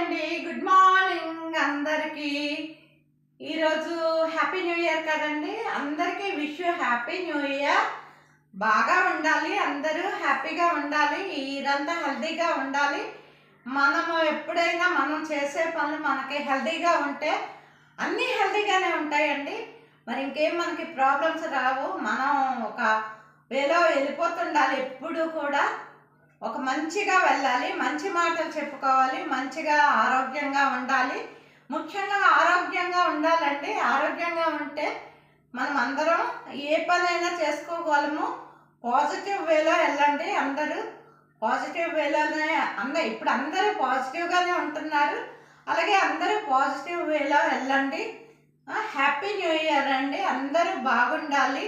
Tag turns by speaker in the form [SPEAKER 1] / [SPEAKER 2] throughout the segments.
[SPEAKER 1] అండి, good morning అందరికీ. ఈరోజు హ్యాపీ న్యూ ఇయర్ కదండి. అందరికీ wish you happy new year. బాగా ఉండాలి, అందరూ హ్యాపీగా ఉండాలి, ఇదంతా హెల్తీగా ఉండాలి. మనము ఎప్పుడైనా మనం చేసే పనులు మనకి హెల్తీగా ఉంటే అన్నీ హెల్తీగానే ఉంటాయండి. మరి ఇంకేం మనకి ప్రాబ్లమ్స్ రావు. మనం ఒక వేలో వెళ్ళిపోతుండాలి. ఎప్పుడు కూడా ఒక మంచిగా వెళ్ళాలి, మంచి మాటలు చెప్పుకోవాలి, మంచిగా ఆరోగ్యంగా ఉండాలి. ముఖ్యంగా ఆరోగ్యంగా ఉండాలండి. ఆరోగ్యంగా ఉంటే మనం అందరం ఏ పనైనా చేసుకోగలము. పాజిటివ్ వేలో వెళ్ళండి. అందరూ పాజిటివ్ వేలోనే ఇప్పుడు అందరూ పాజిటివ్గానే ఉంటున్నారు. అలాగే అందరూ పాజిటివ్ వేలో వెళ్ళండి. హ్యాపీ న్యూ ఇయర్ అండి. అందరూ బాగుండాలి.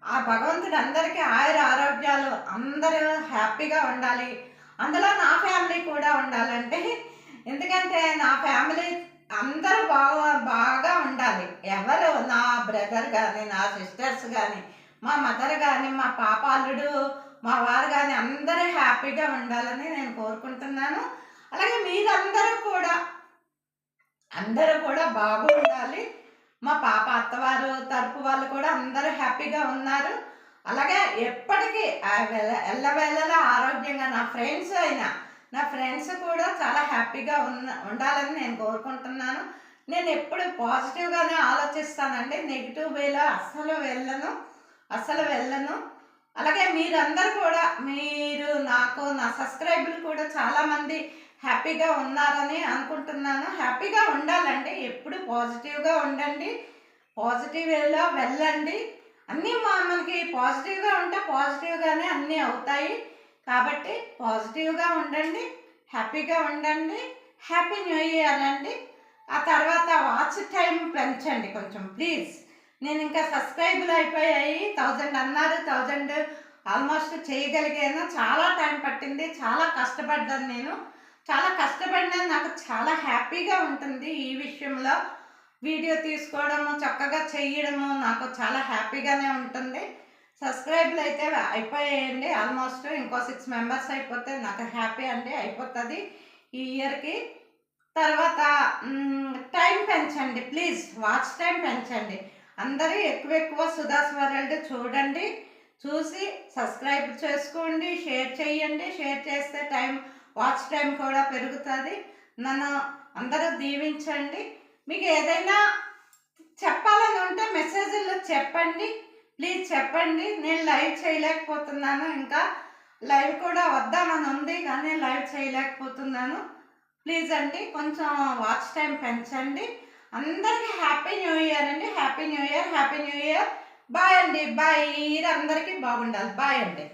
[SPEAKER 1] ఆ భగవంతుడు అందరికీ ఆయుర ఆరోగ్యాలు, అందరూ హ్యాపీగా ఉండాలి. అందులో నా ఫ్యామిలీ కూడా ఉండాలంటే, ఎందుకంటే నా ఫ్యామిలీ అందరూ బాగా ఉండాలి. ఎవరు నా బ్రదర్ కానీ, నా సిస్టర్స్ కానీ, మా మదర్ కానీ, మా పాప అల్లుడు, మా వారు కానీ అందరూ హ్యాపీగా ఉండాలని నేను కోరుకుంటున్నాను. అలాగే అందరూ కూడా బాగుండాలి. మా పాప అత్తవారు తరపు వాళ్ళు కూడా అందరూ హ్యాపీగా ఉన్నారు. అలాగే ఎప్పటికీ ఎల్లవేళలా ఆరోగ్యంగా నా ఫ్రెండ్స్ కూడా చాలా హ్యాపీగా ఉండాలని నేను కోరుకుంటున్నాను. నేను ఎప్పుడు పాజిటివ్గానే ఆలోచిస్తానండి. నెగిటివ్ వేలో అస్సలు వెళ్ళను. అలాగే మీరందరూ కూడా నా సబ్స్క్రైబర్లు కూడా చాలామంది హ్యాపీగా ఉన్నారని అనుకుంటున్నాను. హ్యాపీగా ఉండాలండి. ఎప్పుడు పాజిటివ్గా ఉండండి, పాజిటివ్ వేలో వెళ్ళండి. అన్నీ మనకి పాజిటివ్గా ఉంటే పాజిటివ్గానే అన్నీ అవుతాయి. కాబట్టి పాజిటివ్గా ఉండండి, హ్యాపీగా ఉండండి. హ్యాపీ న్యూ ఇయర్ అండి. ఆ తర్వాత వాచ్ టైం పెంచండి కొంచెం ప్లీజ్. నేను ఇంకా సబ్స్క్రైబులు అయిపోయాయి. 1000 అన్నారు, 1000 ఆల్మోస్ట్ చేయగలిగాను. చాలా టైం పట్టింది, చాలా కష్టపడ్డాను. నాకు చాలా హ్యాపీగా ఉంటుంది. ఈ విషయంలో వీడియో తీసుకోవడము, చక్కగా చేయడము నాకు చాలా హ్యాపీగానే ఉంటుంది. సబ్స్క్రైబ్లు అయితే అయిపోయాయండి ఆల్మోస్ట్. ఇంకో 6 మెంబర్స్ అయిపోతే నాకు హ్యాపీ అండి, అయిపోతుంది ఈ ఇయర్కి. తర్వాత టైం పెంచండి ప్లీజ్, వాచ్ టైం పెంచండి. అందరూ ఎక్కువ సుధాస్ వరల్డ్ చూడండి. చూసి సబ్స్క్రైబ్ చేసుకోండి, షేర్ చేయండి. షేర్ చేస్తే వాచ్ టైం కూడా పెరుగుతుంది. నన్ను అందరూ దీవించండి. మీకు ఏదైనా చెప్పాలని ఉంటే మెసేజ్లో చెప్పండి, ప్లీజ్ చెప్పండి. నేను లైవ్ చేయలేకపోతున్నాను, ఇంకా లైవ్ కూడా వద్దామని ఉంది కానీ లైవ్ చేయలేకపోతున్నాను. ప్లీజ్ అండి కొంచెం వాచ్ టైం పెంచండి. అందరికీ హ్యాపీ న్యూ ఇయర్ అండి. Happy new year. బాయ్ అండి, బాయ్. అందరికీ బాగుండాలి. బాయ్ అండి.